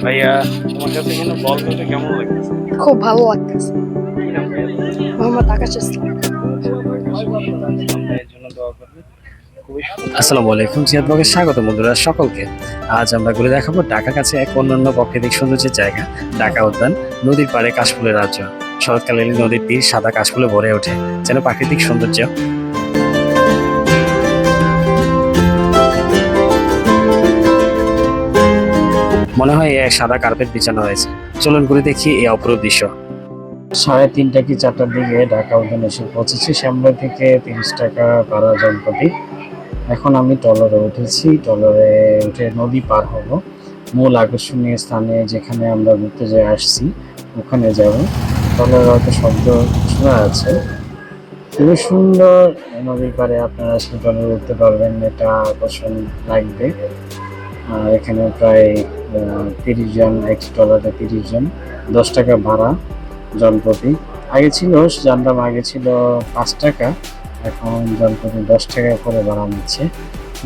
ভাইয়া, তোমার কাছে এখানে বল খেলতে কেমন লাগতেছে? খুব ভালো লাগতেছে। কি নাম ভাইয়া তোমার? মোহাম্মদ আকাশ ইসলাম। আল্লাহ এর জন্য দোয়া করবে। খুবই সুন্দর। আসসালামু আলাইকুম, জিয়াদ ব্লগে স্বাগত বন্ধুরা সকলকে। আজ আমরা ঘুরে দেখাবো ঢাকার কাছে এক অন্যান্য প্রাকৃতিক সৌন্দর্যের জায়গা, ঢাকা উদ্যান। নদীর পাড়ে কাশফুলের রাজ্য। শরৎকালে নদীর তীর সাদা কাশফুলে ভরে ওঠে, যেন প্রাকৃতিক সৌন্দর্য। মনে হয় এক সাদা কার্পেট বিছানো হয়েছে। চলুন ঘুরে দেখি এই অপরূপ দৃশ্য। 3:30 কি 4টার দিকে ঢাকা উদ্যানে এসে পৌঁছেছি। শ্যামলা থেকে 30 টাকা ভাড়া জনপ্রতি। এখন আমি ট্রলারে উঠেছি। ট্রলারে উঠে নদী পার হব। মূল আকর্ষণীয় স্থানে যেখানে আমরা ঘুরতে যেয়ে আসছি ওখানে যাব। ট্রলারে হয়তো শব্দ শোনা আছে। খুবই সুন্দর নদীর পাড়ে আপনারা আসলে ট্রলারে উঠতে পারবেন, এটা আকর্ষণ লাগবে। এখানে প্রায় 30 জন, একটি ট্রলারে 30 জন, 10 টাকা ভাড়া জনপ্রতি। আগে ছিল, জানতাম আগে ছিল 5 টাকা, এখন জনপ্রতি 10 টাকা করে ভাড়া নিচ্ছে।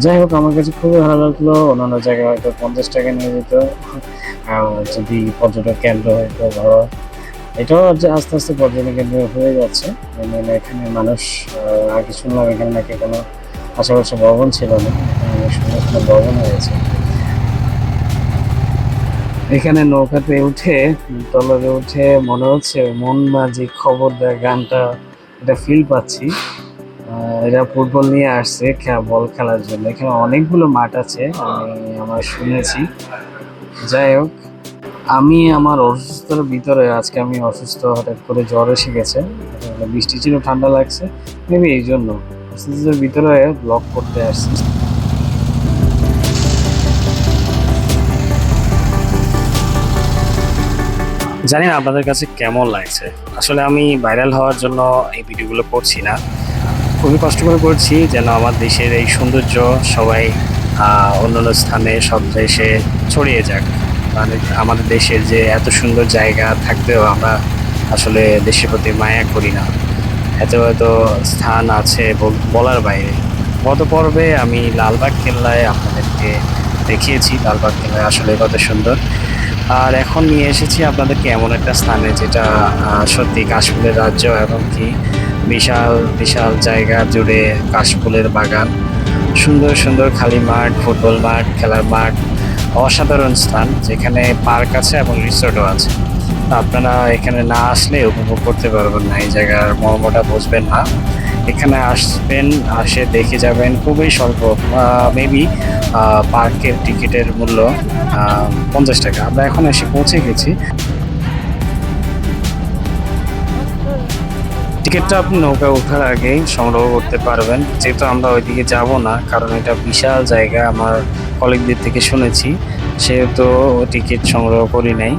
যাই হোক, আমার কাছে খুবই ভালো লাগলো। অন্যান্য জায়গায় হয়তো 50 টাকা নিয়ে যেত, যদি পর্যটক কেন্দ্র হয়তো ভালো। এটাও যে আস্তে আস্তে পর্যটন কেন্দ্র হয়ে যাচ্ছে। মানে এখানে মানুষ, আগে শুনলাম এখানে নাকি কোনো আশেপাশে ভবন ছিল না, এখানে সুন্দর সুন্দর ভবন হয়েছে। এখানে নৌকাতে উঠে, ট্রলারে উঠে মনে হচ্ছে মন মাঝি খবর দেয় গানটা, এটা ফিল পাচ্ছি। এরা ফুটবল নিয়ে আসছে বল খেলার জন্য। এখানে অনেকগুলো মাঠ আছে, আমি আমার শুনেছি। যাই হোক, আমি আমার অসুস্থতার ভিতরে, আজকে আমি অসুস্থ, হঠাৎ করে জ্বর এসে গেছে। বৃষ্টি ছিল, ঠান্ডা লাগছে, মেবি এই জন্য অসুস্থতার ভিতরে ব্লগ করতে আসছি। জানি না আপনাদের কাছে কেমন লাগছে। আসলে আমি ভাইরাল হওয়ার জন্য এই ভিডিওগুলো করছি না, খুবই কষ্ট করে করছি যেন আমার দেশের এই সৌন্দর্য সবাই অন্যান্য স্থানে, সব দেশে ছড়িয়ে যাক। মানে আমাদের দেশের যে এত সুন্দর জায়গা থাকতেও আমরা আসলে দেশের প্রতি মায়া করি না। এত এত স্থান আছে বলার বাইরে। গত পর্বে আমি লালবাগ কেল্লায় আপনাদেরকে দেখিয়েছি, লালবাগ কেল্লায় আসলে কত সুন্দর। আর এখন নিয়ে এসেছি আপনাদেরকে এমন একটা স্থানে যেটা সত্যি কাশফুলের রাজ্য, এবং কি বিশাল বিশাল জায়গা জুড়ে কাশফুলের বাগান, সুন্দর সুন্দর খালি মাঠ, ফুটবল মাঠ, খেলার মাঠ, অসাধারণ স্থান যেখানে পার্ক আছে এবং রিসোর্টও আছে। আপনারা এখানে না আসলে উপভোগ করতে পারবেন না, এই জায়গার মর্মটা বুঝবেন না। এখানে আসবেন, আসে দেখে যাবেন। খুবই স্বল্প, মেবি পার্কের টিকিটের মূল্য 50 টাকা। আমরা এখন এসে পৌঁছে গেছি। টিকিটটা আপনি নৌকা ওঠার আগেই সংগ্রহ করতে পারবেন, যেহেতু আমরা ওইদিকে যাব না, কারণ এটা বিশাল জায়গা। আমার কলিগদের থেকে শুনেছি, সেহেতু টিকিট সংগ্রহ করি নাই।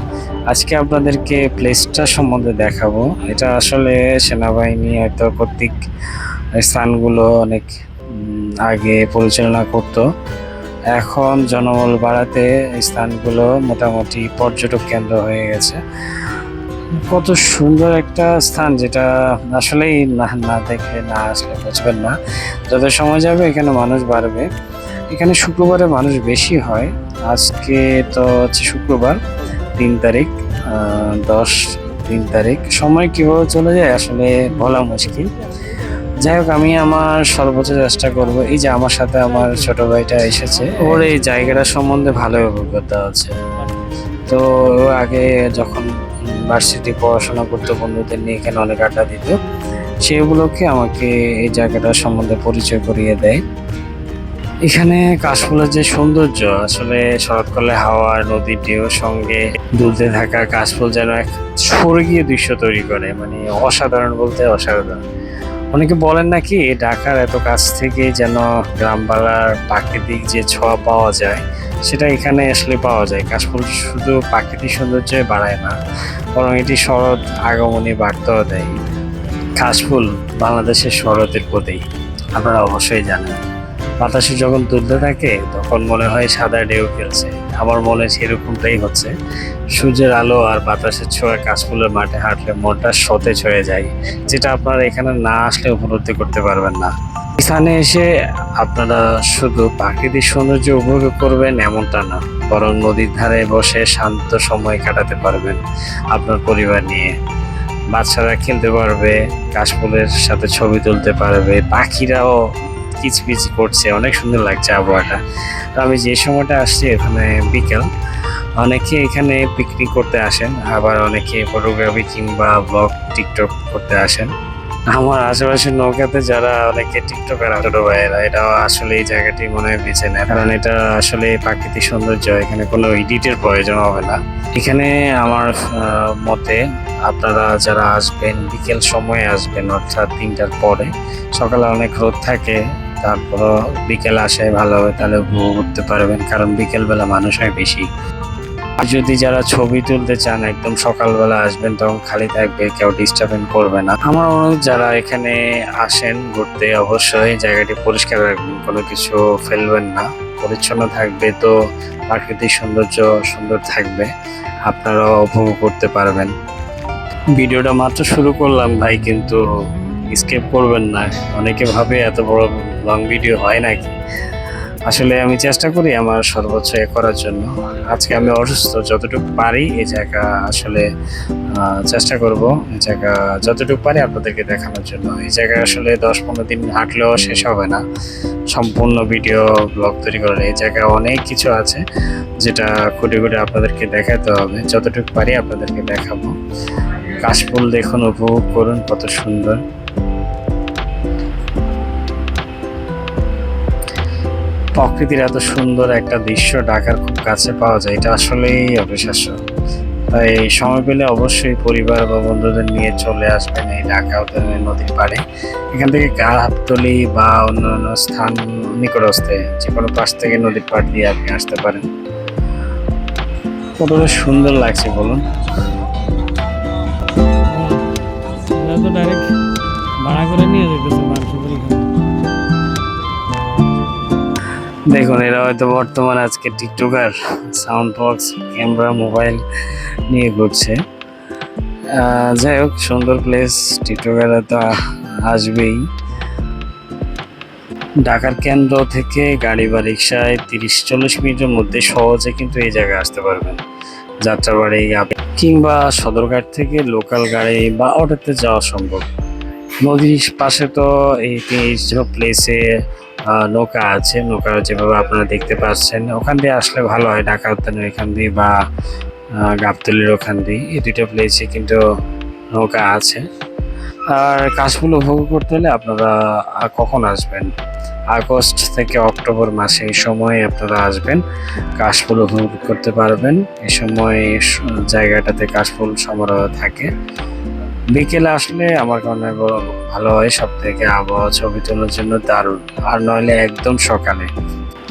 আজকে আপনাদেরকে প্লেসটা সম্বন্ধে দেখাবো। এটা আসলে সেনাবাহিনী হয়তো কর্তৃক স্থানগুলো অনেক আগে পরিচালনা করত। এখন জনবল বাড়াতে স্থানগুলো মোটামুটি পর্যটক কেন্দ্র হয়ে গেছে। কত সুন্দর একটা স্থান, যেটা আসলেই না না দেখলে, না আসলে বুঝবেন না। যত সময় যাবে এখানে মানুষ বাড়বে। এখানে শুক্রবারে মানুষ বেশি হয়। আজকে তো হচ্ছে শুক্রবার, 3 তারিখ, 3 তারিখ। সময় কীভাবে চলে যায় আসলে বলা মুশকিল। যাই হোক, আমি আমার সর্বোচ্চ চেষ্টা করব। এই যে আমার সাথে আমার ছোট ভাইটা এসেছে, ওর এই জায়গাটা সম্বন্ধে ভালো অভিজ্ঞতা আছে। তো ও আগে যখন ভার্সিটি পড়াশোনা করতো, বন্ধুদের নিয়ে এখানে অনেক আড্ডা দিত, সেগুলোকে আমাকে এই জায়গাটার সম্বন্ধে পরিচয় করিয়ে দেয়। এখানে কাশফুলের যে সৌন্দর্য, আসলে শরৎকালে হাওয়ার, নদীর ঢেউর সঙ্গে দুলতে থাকা কাশফুল যেন এক স্বর্গীয় দৃশ্য তৈরি করে। মানে অসাধারণ বলতে অসাধারণ। অনেকে বলেন নাকি ঢাকার এত কাছ থেকে যেন গ্রামবাংলার প্রাকৃতিক যে ছোঁয়া পাওয়া যায়, সেটা এখানে আসলে পাওয়া যায়। কাশফুল শুধু প্রাকৃতিক সৌন্দর্য বাড়ায় না, বরং এটি শরৎ আগমনী বার্তাও দেয়। কাশফুল বাংলাদেশের শরতের প্রতীক, আপনারা অবশ্যই জানেন। বাতাসে যখন তুলতে থাকে তখন মনে হয় সাদা ঢেউ খেলছে। আমার মনে সেরকমটাই হচ্ছে। সূর্যের আলো আর বাতাসের ছোঁয়া কাশফুলের মাঠে হাঁটলে মনটা সতেজ হয়ে যায়, যেটা আপনারা এখানে না আসলে উপলব্ধি করতে পারবেন না। এখানে এসে আপনারা শুধু প্রাকৃতিক সৌন্দর্য উপভোগ করবেন এমনটা না, বরং নদীর ধারে বসে শান্ত সময় কাটাতে পারবেন আপনার পরিবার নিয়ে। বাচ্চারা খেলতে পারবে, কাশফুলের সাথে ছবি তুলতে পারবে, পাখিরাও কিচমিচ করছে, অনেক সুন্দর লাগছে আবহাওয়াটা। আর আমি যে সময়টা আসছি এখানে বিকেল, অনেকে এখানে পিকনিক করতে আসেন, আবার অনেকে ফটোগ্রাফি কিংবা ব্লগ টিকটক করতে আসেন। আমার আশেপাশের নৌকাতে যারা অনেকে টিকটকার ছোট ভাইয়েরা, এটা আসলে এই জায়গাটি মনে হয় বেছে নেয়, কারণ এটা আসলে প্রাকৃতিক সৌন্দর্য, এখানে কোনো এডিটের প্রয়োজন হবে না। এখানে আমার মতে আপনারা যারা আসবেন বিকেল সময়ে আসবেন, অর্থাৎ 3টার পরে। সকালে অনেক রোদ থাকে, তারপরও বিকেল আসে ভালো হবে, তাহলে উপভোগ করতে পারবেন, কারণ বিকেলবেলা মানুষ হয় বেশি। আর যদি যারা ছবি তুলতে চান একদম সকালবেলা আসবেন, তখন খালি থাকবে, কেউ ডিস্টার্বেন্ট করবে না। আমার অনুরোধ যারা এখানে আসেন ঘুরতে, অবশ্যই জায়গাটি পরিষ্কার রাখবেন, কোনো কিছু ফেলবেন না, পরিচ্ছন্ন থাকবে, তো প্রাকৃতিক সৌন্দর্য সুন্দর থাকবে, আপনারাও উপভোগ করতে পারবেন। ভিডিওটা মাত্র শুরু করলাম ভাই, কিন্তু স্কিপ করবেন না। অনেকে ভাবে এত বড় লং ভিডিও হয় নাকি। আসলে আমি চেষ্টা করি আমার সর্বোচ্চ করার জন্য। আজকে আমি অসুস্থ, যতটুকু পারি এই জায়গা আসলে চেষ্টা করব এই জায়গা যতটুকু পারি আপনাদেরকে দেখানোর জন্য। এই জায়গায় আসলে 10-15 দিন হাঁটলেও শেষ হবে না সম্পূর্ণ ভিডিও ব্লগ তৈরি করার। এই জায়গায় অনেক কিছু আছে যেটা খুঁটে খুঁটে আপনাদেরকে দেখাতে হবে, যতটুকু পারি আপনাদেরকে দেখাবো। কাশফুল দেখুন, উপভোগ করুন, কত সুন্দর। প্রকৃতির এত সুন্দর একটা দৃশ্য ঢাকার খুব কাছে পাওয়া যায়, এটা আসলেই অবিশ্বাস্য। তাই সময় পেলে অবশ্যই পরিবার বা বন্ধুদের নিয়ে চলে আসবেন এই ঢাকা উদ্যানের নদীর পাড়ে। এখান থেকে গাবতলী বা অন্যান্য স্থান নিকটস্থে যে কোনো পাশ থেকে নদীর পাড় দিয়ে আপনি আসতে পারেন। কতটা সুন্দর লাগছে বলুন। তো ডাইরেক্ট ভাড়া করে নিয়ে যেতেছে মাংস করে এখানে। দেখুন, এরা হয়তো বর্তমান আজকে TikToker, sound box, camera, mobile নিয়ে ঘুরছে। যাই হোক, সুন্দর প্লেস, টিকটকাররা তো আসবেই। ঢাকার কেন্দ্র থেকে গাড়ি বা রিক্সায় 30-40 মিনিটের মধ্যে সহজে কিন্তু এই জায়গায় আসতে পারবেন। যাত্রাবাড়ি কিংবা সদরঘাট থেকে লোকাল গাড়ি বা অটোতে যাওয়া সম্ভব। নদীর পাশে তো এই প্লেসে নৌকা আছে, নৌকা যেভাবে আপনারা দেখতে পাচ্ছেন, ওখান দিয়ে আসলে ভালো হয়। ঢাকা উদ্যানের এখান দিয়ে বা গাবতলীর ওখান দিয়ে, এই দুটো প্লেসে কিন্তু নৌকা আছে। আর কাশফুল উপভোগ করতে হলে আপনারা কখন আসবেন? আগস্ট থেকে অক্টোবর মাসে, এই সময় আপনারা আসবেন, কাশফুল উপভোগ করতে পারবেন। এই সময় জায়গাটাতে কাশফুল সমারোহ থাকে। বিকেলে আসলে আমার কারণে ভালো হয়, সব থেকে আবহাওয়া ছবি তোলার জন্য দারুণ। আর নইলে একদম সকালে।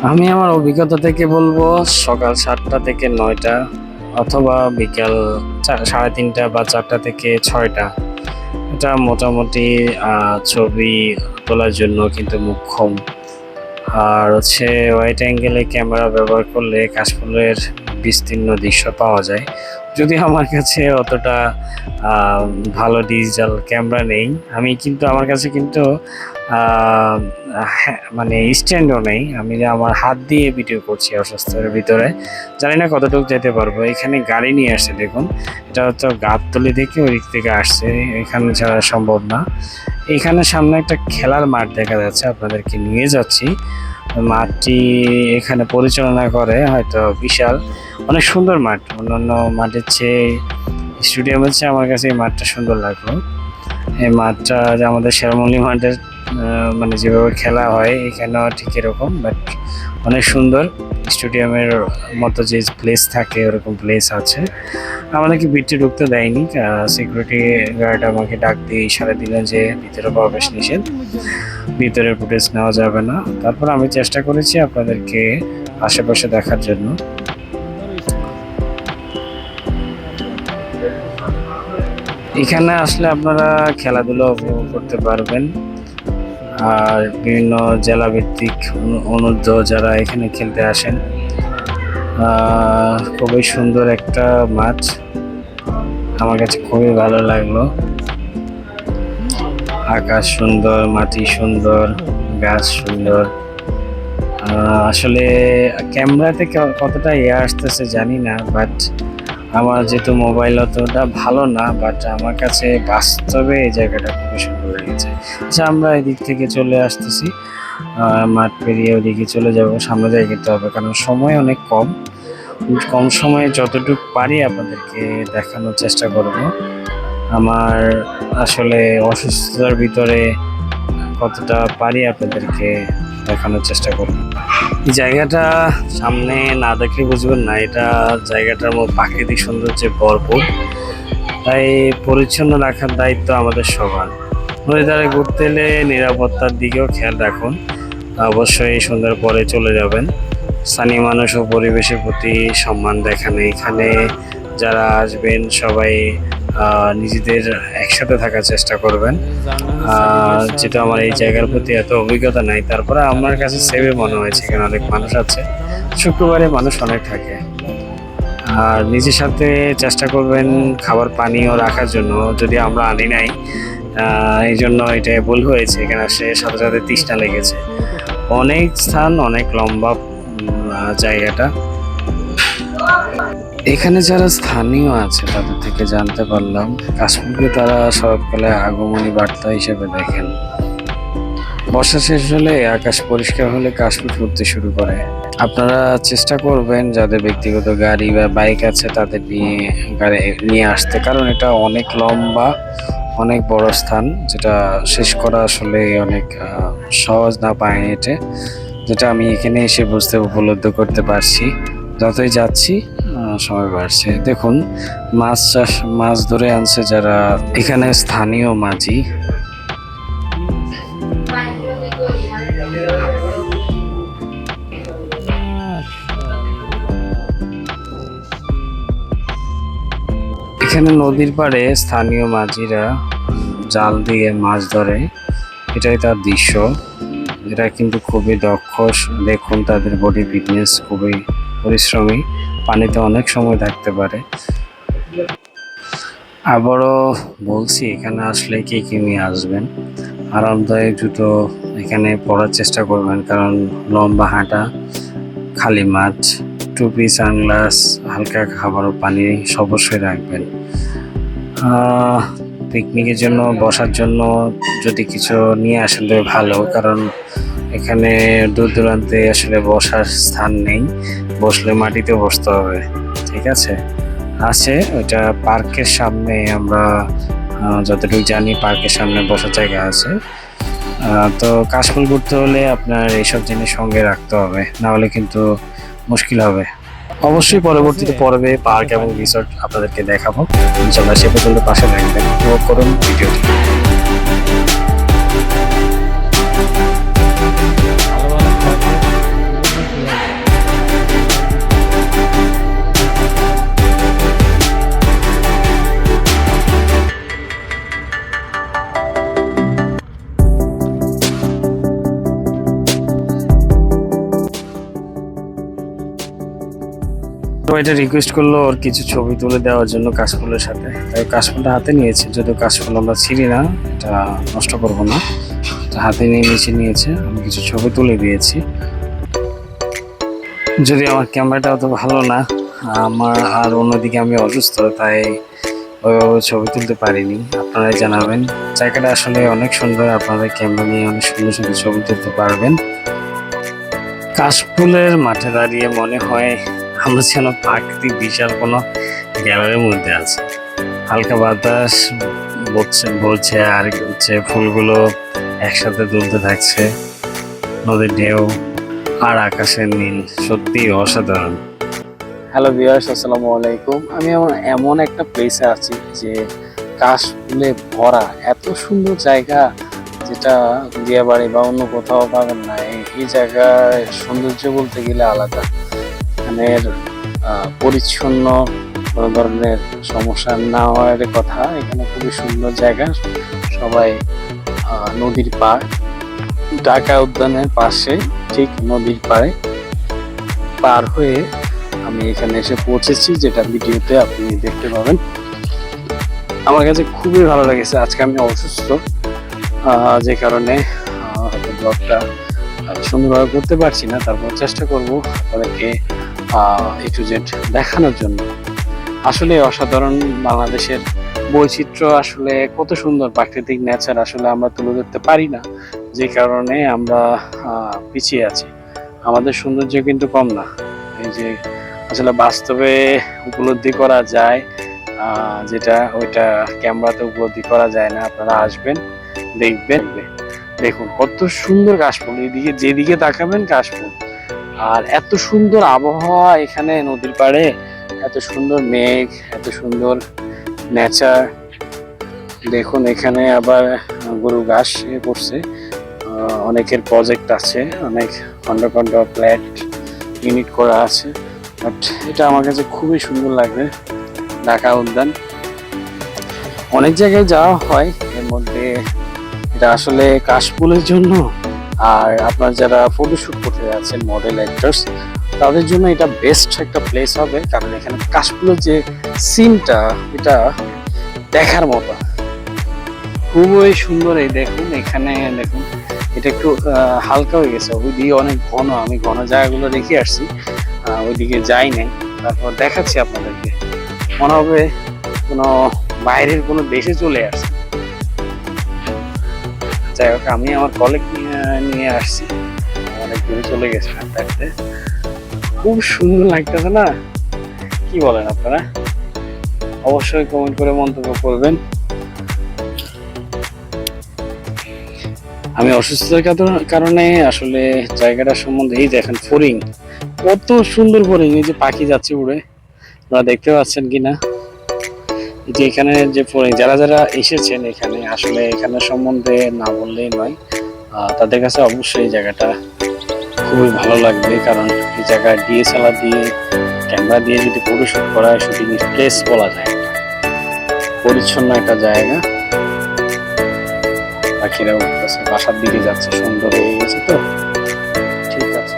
আমি আমার অভিজ্ঞতা থেকে বলবো সকাল 7টা থেকে 9টা, অথবা বিকাল 3:30 বা 4টা থেকে 6টা, এটা মোটামুটি ছবি তোলার জন্য কিন্তু মোক্ষম। আর হচ্ছে ওয়াইড অ্যাঙ্গেলে ক্যামেরা ব্যবহার করলে কাশফুলের বিস্তীর্ণ দৃশ্য পাওয়া যায়। যদি আমার কাছে অতটা ভালো ডিজিটাল ক্যামেরা নেই, আমি কিন্তু আমার কাছে কিন্তু মানে স্ট্যান্ডও নেই, আমি আমার হাত দিয়ে ভিডিও করছি অসুস্থের ভিতরে। জানি না কতটুকু যেতে পারবো। এখানে গাড়ি নিয়ে আসছে, দেখুন, এটা হচ্ছে গাবতলী থেকে ওই দিক থেকে আসছে, এখানে ছাড়া সম্ভব না। এখানে সামনে একটা খেলার মাঠ দেখা যাচ্ছে, আপনাদেরকে নিয়ে যাচ্ছি। মাঠটি এখানে পরিচালনা করে হয়তো বিশাল, অনেক সুন্দর মাঠ। অন্যান্য মাঠের চেয়ে, স্টেডিয়ামের চেয়ে আমার কাছে এই মাঠটা সুন্দর লাগলো। এই মাঠটা যে আমাদের শেরমলি মাঠের মানে যেভাবে খেলা হয় এখানেও ঠিক এরকম, বাট অনেক সুন্দর। স্টেডিয়ামের মতো যে প্লেস থাকে ওরকম প্লেস আছে। আমাদেরকে ভিতরে ঢুকতে দেয়নি, সিকিউরিটি গার্ড আমাকে ডাক দিয়ে ইশারা দিলেন যে ভিতরে প্রবেশ নিষেধ, ভিতরের ফুটেজ নেওয়া যাবে না। তারপর আমি চেষ্টা করেছি আপনাদেরকে আশেপাশে দেখার জন্য। এখানে আসলে আপনারা খেলাধুলা উপভোগ করতে পারবেন। আর বিভিন্ন জেলা ভিত্তিক অনূর্ধ্ব যারা এখানে খেলতে আসেন, খুবই সুন্দর একটা মাঠ, আমার কাছে খুবই ভালো লাগলো। আকাশ সুন্দর, মাটি সুন্দর, গাছ সুন্দর। আসলে ক্যামেরাতে কতটা আসতেছে জানি না, বাট আমার যেহেতু মোবাইল অতটা ভালো না, বাট আমার কাছে বাস্তবে এই জায়গাটা খুবই সুন্দর লেগেছে। আচ্ছা, আমরা এদিক থেকে চলে আসতেছি, মাঠ পেরিয়ে ওদিকে চলে যাব, সামনে যাই যেতে হবে কারণ সময় অনেক কম। কম সময়ে যতটুকু পারি আপনাদেরকে দেখানোর চেষ্টা করব। আমার আসলে অসুস্থতার ভিতরে কতটা পারি আপনাদেরকে দেখানোর চেষ্টা করব। এই জায়গাটা সামনে না দেখলে বুঝবেন না, এটা জায়গাটার মধ্যে প্রাকৃতিক সৌন্দর্যে ভরপুর, তাই পরিচ্ছন্ন রাখার দায়িত্ব আমাদের সবার। নদী ধারে ঘুরতে এলে নিরাপত্তার দিকেও খেয়াল রাখুন, অবশ্যই সন্ধ্যার পরে চলে যাবেন। স্থানীয় মানুষ ও পরিবেশের প্রতি সম্মান দেখান। এখানে যারা আসবেন সবাই নিজেদের একসাথে থাকার চেষ্টা করবেন। যেটা আমার এই জায়গার প্রতি এত অভিজ্ঞতা নাই, তারপরে আমার কাছে সেভে মনে হয়েছে, এখানে অনেক মানুষ আছে, শুক্রবারে মানুষ অনেক থাকে। আর নিজের সাথে চেষ্টা করবেন খাবার পানিও রাখার জন্য, যদি আমরা আনি নাই এই জন্য এটা ভুল হয়েছে, এখানে সে সাথে সাথে তৃষ্ণা লেগেছে। অনেক স্থান, অনেক লম্বা জায়গাটা। এখানে যারা স্থানীয় আছে তাদের থেকে জানতে পারলাম কাশফুলকে তারা শরৎকালে আগমনী বার্তা হিসেবে দেখেন। বর্ষা শেষ হলে আকাশ পরিষ্কার হলে কাশফুল ফুটতে শুরু করে। আপনারা চেষ্টা করবেন যাদের ব্যক্তিগত গাড়ি বা বাইক আছে তাদের নিয়ে আসতে, কারণ এটা অনেক লম্বা, অনেক বড় স্থান, যেটা শেষ করা আসলে অনেক সহজ না পায় হেঁটে, যেটা আমি এখানে এসে উপলব্ধি করতে পারছি। যতই যাচ্ছি সময় বাড়ছে। দেখুন মাছ ধরে আনছে যারা এখানে স্থানীয় মাঝি। এখানে নদীর পাড়ে স্থানীয় মাঝিরা জাল দিয়ে মাছ ধরে, এটাই তার দৃশ্য। এরা কিন্তু খুবই দক্ষ, দেখুন তাদের বডি ফিটনেস খুবই পরিশ্রমী, পানিতে অনেক সময় থাকতে পারে। আবারও বলছি, এখানে আসলে কে নিয়ে আসবেন, আরামদায়ক জুতো এখানে পরার চেষ্টা করবেন, কারণ লম্বা হাঁটা, খালি মাঠ, টুপি, সানগ্লাস, হালকা খাবার ও পানি অবশ্যই রাখবেন। পিকনিকের জন্য বসার জন্য যদি কিছু নিয়ে আসেন তবে ভালো, কারণ এখানে দূর দূরান্তে আসলে বসার স্থান নেই, বসলে মাটিতে বসতে হবে। ঠিক আছে, ওইটা পার্কের সামনে, আমরা যতটুকু জানি পার্কের সামনে বসার জায়গা আছে। তো কাশফুল ঘুরতে হলে আপনার এইসব জিনিস সঙ্গে রাখতে হবে, না হলে কিন্তু মুশকিল হবে। অবশ্যই পরবর্তীতে পর্বে পার্ক এবং রিসোর্ট আপনাদেরকে দেখাবো ইনশাআল্লাহ। সে পর্যন্ত পাশে থাকবেন, উপভোগ করুন ভিডিওটি। তো এটা রিকোয়েস্ট করলো ওর কিছু ছবি তুলে দেওয়ার জন্য কাশফুলের সাথে, তাই কাশফুলটা হাতে নিয়েছে। যদিও কাশফুল আমরা ছিঁড়ি না, এটা নষ্ট করবো না, হাতে নিয়ে নিয়েছে। আমি কিছু ছবি তুলে দিয়েছি, যদি আমার ক্যামেরাটা অত ভালো না, আমার আর অন্যদিকে আমি অসুস্থ, তাই ওইভাবে ছবি তুলতে পারিনি। আপনারাই জানাবেন, জায়গাটা আসলে অনেক সুন্দর, আপনাদের ক্যামেরা নিয়ে অনেক সুন্দর সুন্দর ছবি তুলতে পারবেন। কাশফুলের মাঠে দাঁড়িয়ে মনে হয় আমরা যেন প্রাকৃতিক বিশাল কোনো গ্যালারির মধ্যে আছি। হালকা বাতাস বলছে আর হচ্ছে ফুলগুলো একসাথে দুলতে থাকছে, নদীর ঢেউ আর আকাশের নীল সত্যি অসাধারণ। হ্যালো ভিউয়ার্স, আসসালামু আলাইকুম। আমি এমন একটা প্লেসে আছি যে কাশফুলে ভরা, এত সুন্দর জায়গা যেটা দিয়াবাড়ি বা অন্য কোথাও পাবেন না। এই জায়গার সৌন্দর্য বলতে গেলে আলাদা। এখানের পরিচ্ছন্ন, কোনো ধরনের সমস্যা না হওয়ার কথা। এখানে খুবই সুন্দর জায়গা, সবাই নদীর পাড়, ঢাকা উদ্যানের পাশে, ঠিক নদীর পাড়ে পার হয়ে আমি এখানে এসে পৌঁছেছি, যেটা ভিডিওতে আপনি দেখতে পাবেন। আমার কাছে খুবই ভালো লেগেছে। আজকে আমি অসুস্থ, যে কারণে ব্লগটা সুন্দরভাবে করতে পারছি না, তারপর চেষ্টা করব আপনাদেরকে একটু জেড দেখানোর জন্য। আসলে অসাধারণ বাংলাদেশের বৈচিত্র্য, আসলে কত সুন্দর প্রাকৃতিক নেচার আসলে আমরা তুলে ধরতে পারি না, যে কারণে আমরা পিছিয়ে আছি। আমাদের সৌন্দর্য কিন্তু কম না, এই যে আসলে বাস্তবে উপলব্ধি করা যায়, যেটা ওইটা ক্যামেরাতে উপলব্ধি করা যায় না। আপনারা আসবেন, দেখবেন, দেখুন কত সুন্দর কাশফুল, এইদিকে যেদিকে তাকাবেন কাশফুল। আর এত সুন্দর আবহাওয়া এখানে নদীর পাড়ে, এত সুন্দর মেঘ, এত সুন্দর নেচার। দেখুন এখানে আবার গরু ঘাস করছে, অনেকের প্রজেক্ট আছে, অনেক খন্ড খন্ড ফ্ল্যাট ইউনিট করা আছে। বাট এটা আমার কাছে খুবই সুন্দর লাগবে। ঢাকা উদ্যান অনেক জায়গায় যাওয়া হয়, এর মধ্যে এটা আসলে কাশফুলের জন্য আর আপনার যারা ফটোশুট করতে যাচ্ছেন মডেল অ্যাক্টরস, তাদের জন্য এটা বেস্ট একটা প্লেস হবে, কারণ এখানে কাশফুলের যে সিনটা এটা দেখার মতো, খুবই সুন্দর। এই দেখুন এখানে দেখুন, এটা একটু হালকা হয়ে গেছে, ওইদিকে অনেক ঘন, আমি ঘন জায়গাগুলো দেখে আসছি, ওইদিকে যাই নাই। তারপর দেখাচ্ছি আপনাদেরকে, মনে হবে কোনো বাইরের কোনো দেশে চলে আসছে। যাই হোক, আমি আমার কলেজ নিয়ে আসছি, অনেক দূরে চলে গেছে হাঁটতে হাঁটতে। খুব সুন্দর লাগতেছে না? কি বলেন আপনারা? অবশ্যই কমেন্ট করে মন্তব্য করবেন। আমি অসুস্থতার কারণে আসলে জায়গাটা সম্বন্ধে, এই দেখেন ফড়িং, কত সুন্দর ফড়িং, এই যে পাখি যাচ্ছে উড়ে, আপনারা দেখতে পাচ্ছেন কিনা? এই যে এখানে যে ফড়িং, যারা যারা এসেছেন এখানে, আসলে এখানে সম্বন্ধে না বললেই নয়, তাদের কাছে অবশ্যই এই জায়গাটা খুবই ভালো লাগবে, কারণ এই জায়গায় ডিএসএলআর দিয়ে, ক্যামেরা দিয়ে যদি ফটোশুট করা হয়, শুটিং প্লেস বলা যায়, পরিচ্ছন্ন একটা জায়গা। পাখিরা উঠতেছে, বাসার দিকে যাচ্ছে, সুন্দর হয়ে গেছে তো, ঠিক আছে।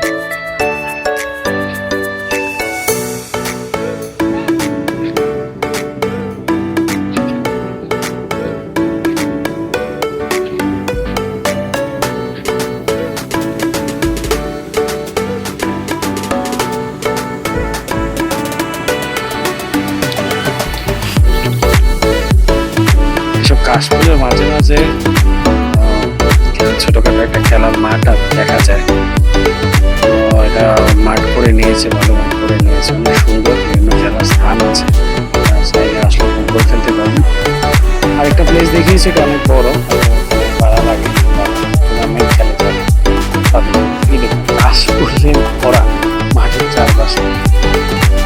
এসব কাশফুলের মাঝে মাঝে ছোটখাটো একটা খেলার মাঠ দেখা যায়, তো এটা মাঠ করে নিয়েছে, ভালো মাঠ করে নিয়েছে, অনেক সুন্দর, বিভিন্ন খেলার স্থান আছে, চাইলে আসলে ফুটবল খেলতে পারবেন। আরেকটা প্লেস দেখিয়েছে, এটা অনেক বড়, ভাড়া লাগে, টুর্নামেন্ট খেলে যাবে তাদের। এই দেখুন কাশফুলে ভরা মাঠের চারপাশে,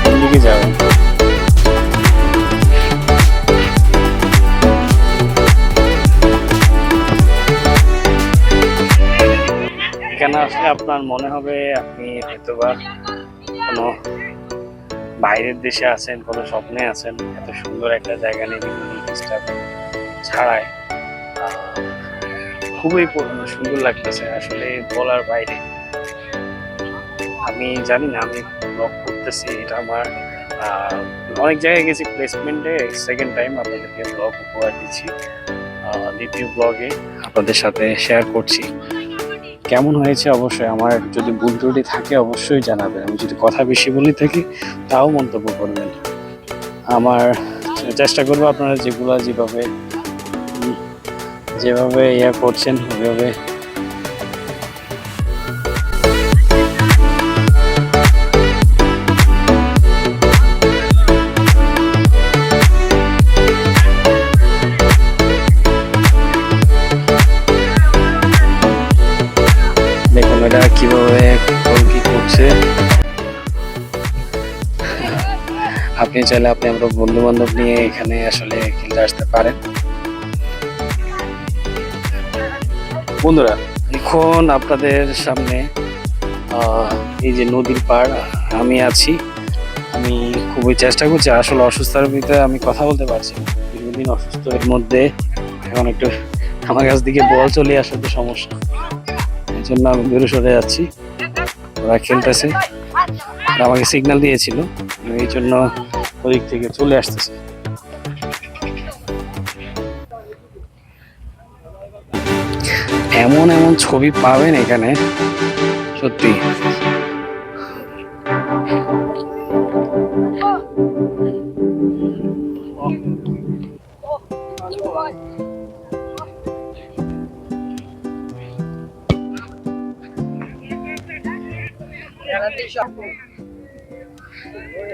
কোন দিকে যাবেন? এখানে আসলে আপনার মনে হবে আপনি হয়তোবা কোনো বাইরের দেশে আছেন, কোনো স্বপ্নে আছেন। এত সুন্দর একটা জায়গা নিয়ে ছাড়ায় খুবই সুন্দর লাগতেছে, আসলে বলার বাইরে। আমি জানি না, আমি ব্লগ করতেছি, এটা আমার অনেক জায়গায় গেছি প্লেসমেন্টে, সেকেন্ড টাইম আপনাদেরকে ব্লগ উপহার দিচ্ছি, দ্বিতীয় ব্লগে আপনাদের সাথে শেয়ার করছি। কেমন হয়েছে অবশ্যই, আমার যদি ভুল ত্রুটি থাকে অবশ্যই জানাবেন, আমি যদি কথা বেশি বলে থাকি তাও মন্তব্য করবেন। আমার চেষ্টা করবো আপনারা যেভাবে ইয়া করছেন ওইভাবে দেখুন এটা কিভাবে কি করছে। আপনি চাইলে আপনি আমরা বন্ধু বান্ধব নিয়ে এখানে আসলে খেলতে আসতে পারেন। বন্ধুরা, এখন আপনাদের সামনে এই যে নদীর পাড় আমি আছি, আমি খুবই চেষ্টা করছি, আসলে অসুস্থতার ভিতরে আমি কথা বলতে পারছি না, দীর্ঘদিন অসুস্থ, এর মধ্যে এখন একটু আমার কাছ থেকে বল চলে আসলে তো সমস্যা, এই জন্য আমি দূরে সরে যাচ্ছি। ওরা খেলতেছে, আমাকে সিগন্যাল দিয়েছিল, এই জন্য ওদিক থেকে চলে আসতেছে। এমন এমন ছবি পাবেন এখানে, সত্যি।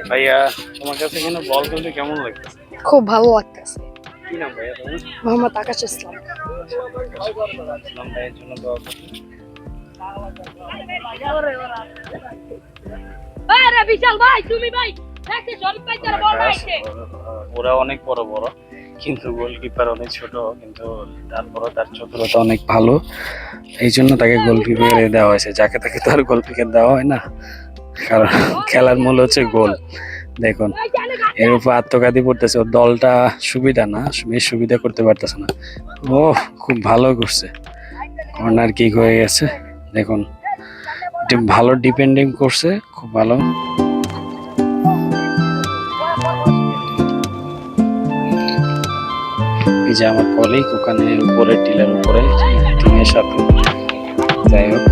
ভাইয়া, তোমার কাছে এখানে বল খেলতে কেমন লাগছে? খুব ভালো লাগতেছে। কি নাম ভাইয়া তোমার? মোহাম্মদ আকাশ ইসলাম। ইসলাম ভাইয়ের জন্য দোয়া করুন। আরে বিশাল ভাই, তুমি ভাই দেখতে শরীফ ভাই তার বল মারছে। ওরা অনেক বড় বড়, কিন্তু গোলকিপার অনেক ছোট, কিন্তু তারপরও তার চতুরতা অনেক ভালো, এই জন্য তাকে গোলকিপারে দেওয়া হয়েছে। যাকে তাকে তো আর গোলকিপার দেওয়া হয় না, কারণ খেলার মূল হচ্ছে গোল। দেখুন, এর উপর আত্মঘাতী পড়তেছে, ওর দলটা সুবিধা না, বেশ সুবিধা করতে পারতেছে না। ও খুব ভালো করছে, কর্নার কিক হয়ে গেছে। দেখুন, ভালো ডিপেন্ডিং করছে, খুব ভালো। এই যে আমার কলিগ ওখানে উপরে টিলার উপরে টিমের সাথে, যাই হোক।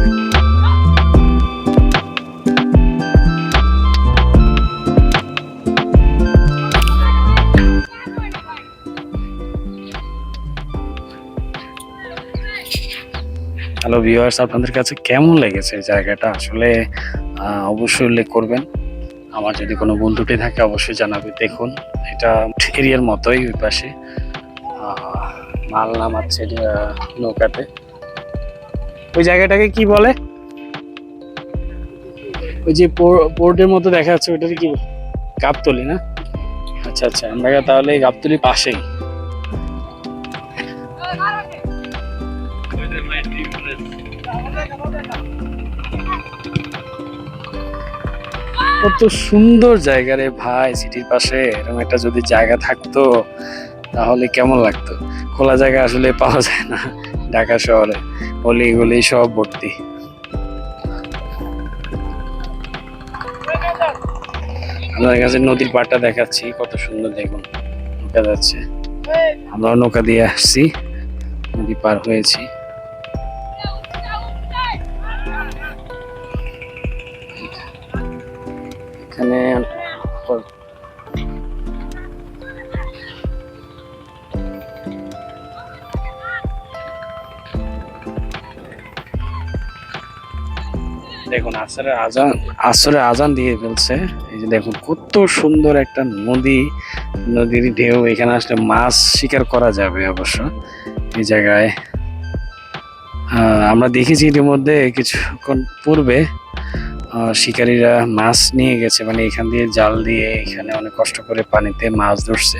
হ্যালো ভিউয়ার্স, আপনাদের কাছে কেমন লেগেছে এই জায়গাটা? আসলে অবশ্যই উল্লেখ করবেন। আমার যদি কোনো বন্ধুটি থাকে অবশ্যই জানাবে। দেখুন, এটা এরিয়ার মতোই, ওই পাশে মাল নামাচ্ছে নৌকাতে। ওই জায়গাটাকে কি বলে? ওই যে পোর্টের মতো দেখা যাচ্ছে, ওইটাকে কি বলে? গাবতলি না? আচ্ছা আচ্ছা, আমরা তাহলে এই গাবতলির পাশেই। কত সুন্দর জায়গা রে ভাই, সিটির পাশে এরকম একটা যদি জায়গা থাকতো তাহলে কেমন লাগতো। খোলা জায়গা আসলে পাওয়া যায় না ঢাকা শহরে, অলি গলি সব ভর্তি। আপনাদের কাছে নদীর পাড়টা দেখাচ্ছি, কত সুন্দর দেখুন, নৌকা যাচ্ছে। আমরাও নৌকা দিয়ে আসছি, নদী পার হয়েছি। এখানে দেখুন আসরের আজান দিয়ে ফেলছে। এই যে দেখুন কত সুন্দর একটা নদী, নদীর ঢেউ। এখানে আসলে মাছ শিকার করা যাবে অবশ্য এই জায়গায়। আমরা দেখেছি ইতিমধ্যে কিছুক্ষণ পূর্বে শিকারীরা মাছ নিয়ে গেছে, মানে এখান দিয়ে জাল দিয়ে এখানে অনেক কষ্ট করে পানিতে মাছ ধরছে।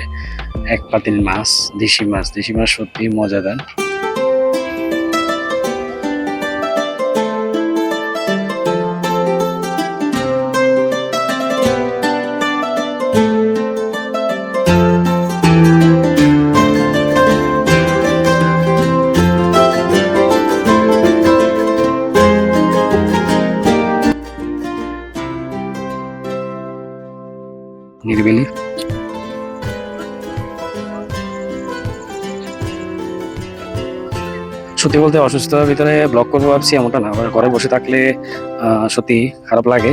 এক পাতিল মাছ, দেশি মাছ সত্যি মজাদার। নিরিবিলি সত্যি বলতে, অসুস্থতার ভিতরে ব্লগ করবো ভাবছি এমনটা না, ঘরে বসে থাকলে সত্যি খারাপ লাগে।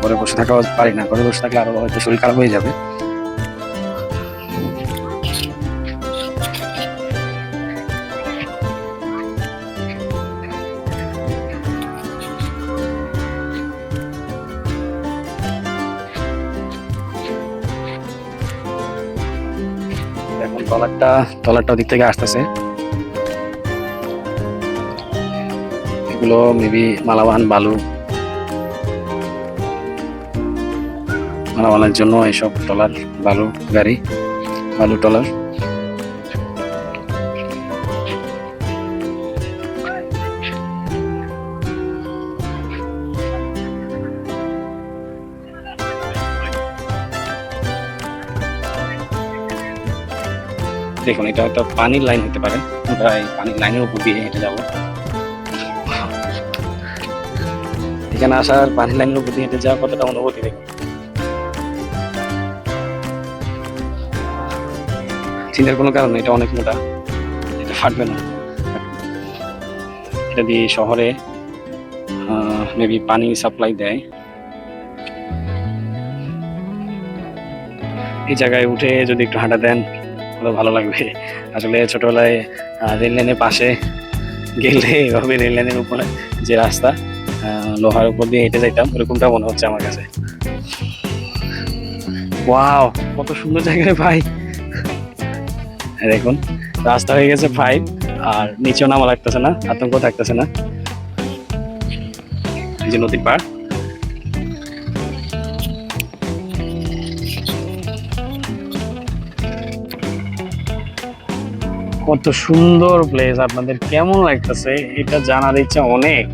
ঘরে বসে থাকা পারি না, ঘরে বসে থাকলে আরো হয়তো শরীর খারাপ হয়ে যাবে। এখন ট্রলারটা ওদিক থেকে আসতেছে। এগুলো মেবি মালাবান মালাবানের জন্য এইসব ট্রলার, বালু গাড়ি, বালু ট্রলার। দেখুন, এটা একটা পানির লাইন হতে পারে, আমরা এই পানির লাইনের উপর দিয়ে হেঁটে যাবো। এখানে আসার পানির লাইনের উপর দিয়ে হেঁটে যাওয়া কতটা অনুভূতি দেখুন। চিন্তার কোনো কারণ নেই, এটা অনেক মোটা, এটা ফাটবে না। এটা দিয়ে শহরে মেবি পানি সাপ্লাই দেয়। এই জায়গায় উঠে যদি একটু হাঁটা দেন তাহলে ভালো লাগবে। আসলে ছোটবেলায় রেল লাইনের পাশে গেলে এভাবে রেল লাইনের উপরে যে রাস্তা লোহার উপর দিয়ে হেঁটে যাইতাম, এরকমটা মনে হচ্ছে আমার কাছে। ওয়াও, কত সুন্দর জায়গায় ভাই। দেখুন রাস্তা হয়ে গেছে 5, আর নিচেও নামা লাগতেছে না, আতঙ্ক থাকতেছে না। এই যে নদীর পাড়। কত সুন্দর প্লেস, আপনাদের কেমন লাগতেছে এটা জানার ইচ্ছা অনেক।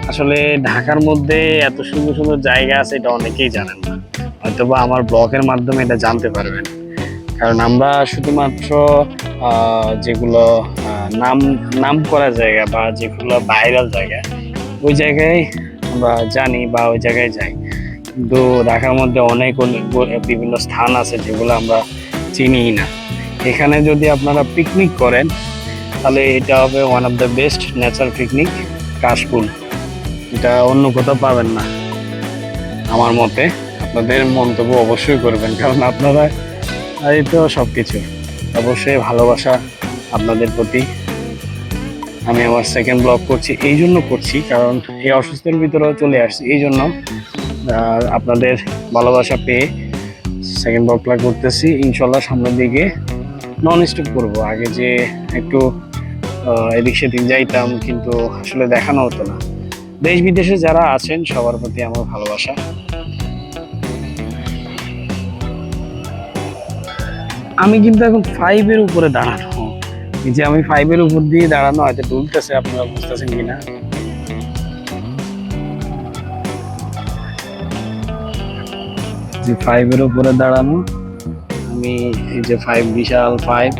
আসলে ঢাকার মধ্যে এত সুন্দর সুন্দর জায়গা আছে এটা অনেকেই জানেন না, হয়তোবা আমার ব্লগের মাধ্যমে এটা জানতে পারবেন। কারণ আমরা শুধুমাত্র যেগুলো নাম নাম করা জায়গা বা যেগুলো ভাইরাল জায়গা ওই জায়গায় আমরা জানি বা ওই জায়গায় যাই, কিন্তু ঢাকার মধ্যে অনেক অনেক বিভিন্ন স্থান আছে যেগুলো আমরা চিনি না। এখানে যদি আপনারা পিকনিক করেন তাহলে এটা হবে one of the best natural picnic, কাশফুল। এটা অন্য কোথাও পাবেন না আমার মতে। আপনাদের মন্তব্য অবশ্যই করবেন, কারণ আপনারা এই তো সব কিছু। অবশ্যই ভালোবাসা আপনাদের প্রতি। আমি আমার সেকেন্ড ব্লগ করছি, এই জন্য করছি কারণ এই অসুস্থের ভিতরেও চলে আসছি, এই জন্য আপনাদের ভালোবাসা পেয়ে সেকেন্ড ব্লগটা করতেছি। ইনশাল্লাহ সামনের দিকে নন স্টপ করবো। আগে যে একটু এদিক সেদিক যাইতাম কিন্তু আসলে দেখানো হতো না। দেশ বিদেশে যারা আছেন সবার প্রতি আমার ভালোবাসা। আমি কিন্তু এখন 5-এর উপরে দাঁড়ানো, এই যে আমি 5-এর উপর দিয়ে দাঁড়ানো, হয়তো ডুলতেছে, আপনারা বুঝতেছেন কিনা। যে 5-এর উপরে দাঁড়ানো আমি, এই যে 5, বিশাল 5।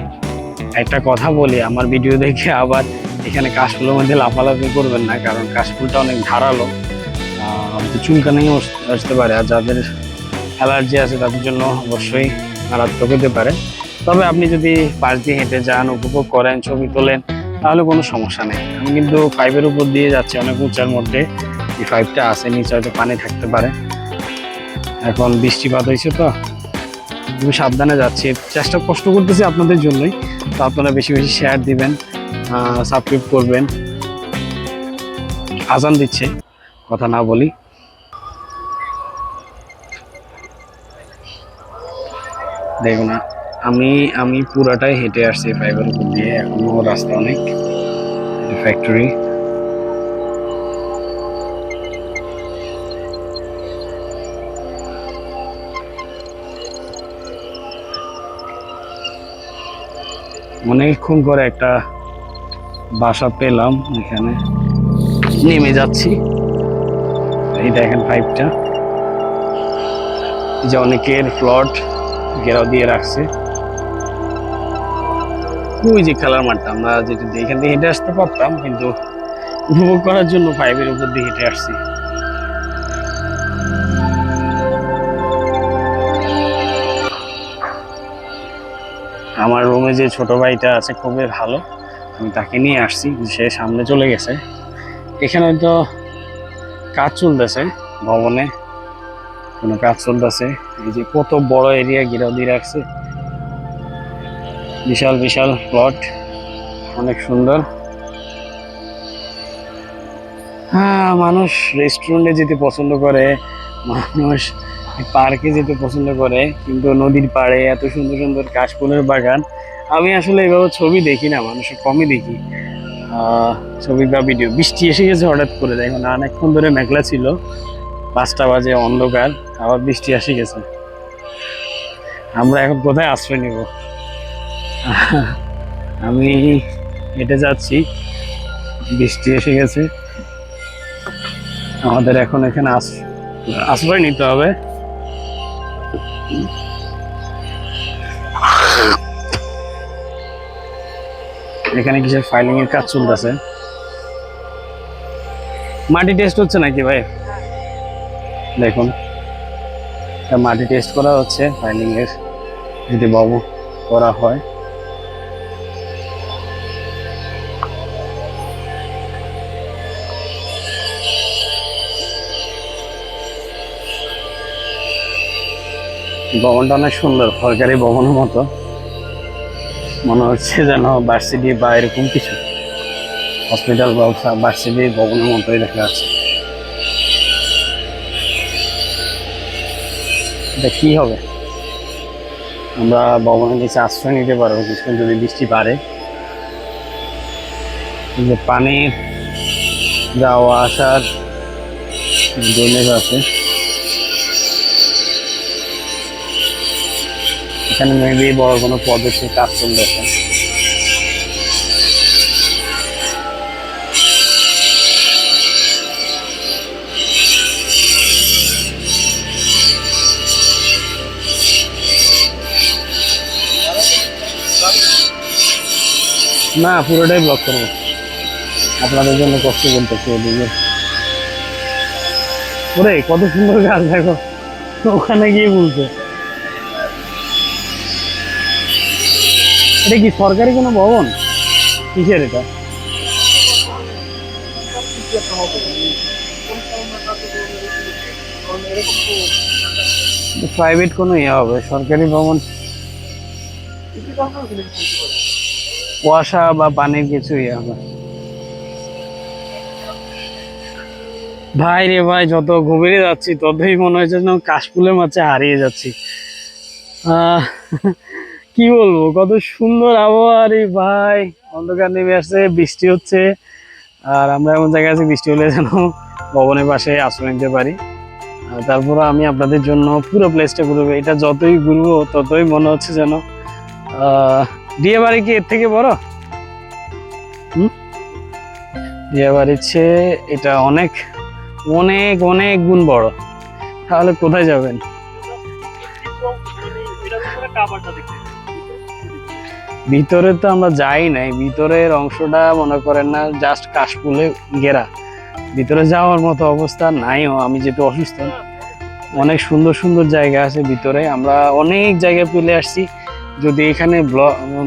একটা কথা বলি, আমার ভিডিও দেখে আবার এখানে কাশফুলের মধ্যে লাফালাফি করবেন না, কারণ কাশফুলটা অনেক ধারালো, চুলকানিও আসতে পারে। আর যাদের অ্যালার্জি আছে তাদের জন্য অবশ্যই মারাত্মক হতে পারে। তবে আপনি যদি পাশ দিয়ে হেঁটে যান, উপভোগ করেন, ছবি তোলেন, তাহলে কোনো সমস্যা নেই। আমি কিন্তু 5-এর উপর দিয়ে যাচ্ছি, অনেক উঁচার মধ্যে এই 5টা আছে, নিচে হয়তো পানি থাকতে পারে। এখন বৃষ্টিপাত হয়েছে তো আমি সাবধানে যাচ্ছি, চেষ্টা কষ্ট করতেছি আপনাদের জন্যই। তো আপনারা বেশি বেশি শেয়ার দিবেন, সাবস্ক্রাইব করবেন। আজান দিচ্ছে, কথা না বলি। দেখুন আমি পুরাটাই হেঁটে আসছি 5-এর উপর দিয়ে, এখনো রাস্তা অনেক। ফ্যাক্টরি, অনেকক্ষণ করে একটা বাসা পেলাম, এখানে নেমে যাচ্ছি। এই দেখেন 5টা, যে অনেকের প্লট ঘেরাও দিয়ে রাখছে। ওই যে খেলার মাঠটা, আমরা যেটা এখান থেকে হেঁটে আসতে পারতাম, কিন্তু উপভোগ করার জন্য 5-এর উপর দিয়ে হেঁটে আসছি। আমার রুমে যে ছোট ভাইটা আছে খুবই ভালো, আমি তাকে নিয়ে আসছি, সে সামনে চলে গেছে। এখানে তো কাজ চলতেছে, ভবনে কোনো কাজ চলতেছে। এই যে কত বড় এরিয়া ঘেরাও দিয়ে রাখছে, বিশাল বিশাল প্লট, অনেক সুন্দর। হ্যাঁ, মানুষ রেস্টুরেন্টে যেতে পছন্দ করে, মানুষ পার্কে যেতে পছন্দ করে, কিন্তু নদীর পাড়ে এত সুন্দর সুন্দর কাশফুলের বাগান আমি আসলে এভাবে ছবি দেখি না, মানুষের কমই দেখি ছবি বা ভিডিও। বৃষ্টি এসে গেছে হঠাৎ করে, দেখুন অনেকক্ষণ ধরে মেঘলা ছিল, 5টা বাজে অন্ধকার, আবার বৃষ্টি এসে গেছে। আমরা এখন কোথায় আশ্রয় নিব? আমি হেঁটে যাচ্ছি, বৃষ্টি এসে গেছে, আমাদের এখন এখানে আশ্রয় নিতে হবে। এখানে কিসের ফাইলিং এর কাজ চলতেছে? মাটি টেস্ট হচ্ছে নাকি ভাই? দেখুন মাটি টেস্ট করা হচ্ছে, ফাইলিং এর যদি করা হয়। ভবনটা অনেক সুন্দর, সরকারি ভবনের মতো মনে হচ্ছে, যেন ভার্সিটি বা এরকম কিছু হসপিটাল বা ভার্সিটি ভবনের মতোই দেখা যাচ্ছে। এটা কি হবে? আমরা ভবনের নিচে আশ্রয় নিতে পারবো কিছুক্ষণ যদি বৃষ্টি বাড়ে। যে পানির যাওয়া আসার ড্রেনেজ আছে, এখানে মেবি বড় কোনো প্রজেক্টের কাজ চলতেছে। না, পুরোটাই ব্লক করবো, আপনাদের জন্য কষ্ট করতেছি। এদিকে ওরে কত সুন্দর গাছ দেখো, ওখানে গিয়ে বলছে। এটা কি সরকারি কোনো ভবন? কিসের এটা? প্রাইভেট কোনো ইয়ে হবে, সরকারি ভবন কুয়াশা বা পানির কিছু ইয়ে হবে। ভাই রে ভাই, যত গভীরে যাচ্ছি ততই মনে হচ্ছে যেন কাশফুলের মাঝে হারিয়ে যাচ্ছি। আহ কি বলবো, কত সুন্দর আবহাওয়া রে ভাই। অন্ধকার নেমে আসছে, বৃষ্টি হচ্ছে, আর আমরা এমন জায়গায় আছি বৃষ্টি হলে যেন ভবনের পাশে আশ্রয় নিতে পারি। আর তারপরে আমি আপনাদের জন্য পুরো প্লেসটা ঘুরবো। এটা যতই ঘুরবো ততই মনে হচ্ছে যেন বিয়ে বাড়ি কি এর থেকে বড়? বিয়ে বাড়ির চেয়ে এটা অনেক অনেক অনেক গুণ বড়। তাহলে কোথায় যাবেন? ভিতরে তো আমরা যাই নাই, ভিতরের অংশটা মনে করেন না জাস্ট কাশফুলে ঘেরা, ভিতরে যাওয়ার মতো অবস্থা নাইও। আমি যেহেতু অসুস্থ, অনেক সুন্দর সুন্দর জায়গা আছে ভিতরে, আমরা অনেক জায়গায় পেলে আসছি। যদি এখানে